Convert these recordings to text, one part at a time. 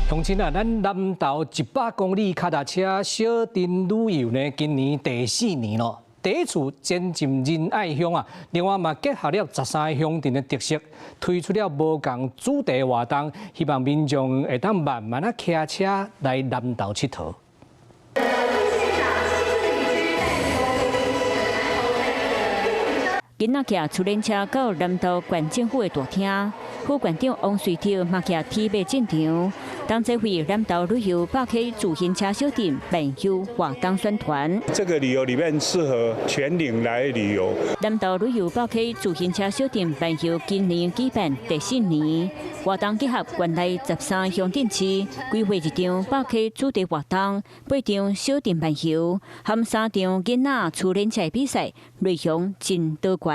乡亲啊，咱南投100公里脚踏车小镇旅游呢，今年第4年咯。第一次前进仁爱乡啊，另外嘛结合了13个乡镇的特色，推出了无同主题活动，希望民众会当慢慢啊骑车来南投佚佗。 囡仔骑出租车到南投县政府的大厅，副县长王瑞潮嘛骑 T 马进场，当这回南投旅游8K 自行车小镇朋友活动宣传。这个旅游里面适合全龄来旅游。南投旅游8K 自行车小镇朋友今年举办第4年，活动结合县内13乡镇市，规划1场8K 主题活动，8场小镇朋友，含3场囡仔自行车比赛，内容真多元。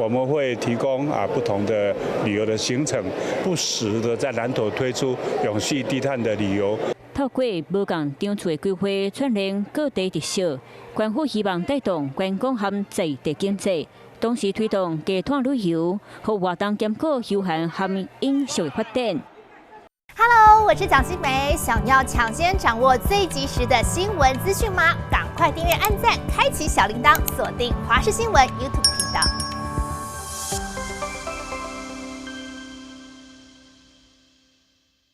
我们会提供不同的旅游的行程，不时的在南投推出永续低碳的旅游。透过无共场次的规划，串联各地特色，官府希望带动观光和在地经济，同时推动低碳旅游，和活动兼顾休闲和饮食的发展。 Hello， 我是蒋欣梅。想要抢先掌握最及时的新闻资讯吗？赶快订阅、按赞、开启小铃铛，锁定华视新闻 YouTube 频道。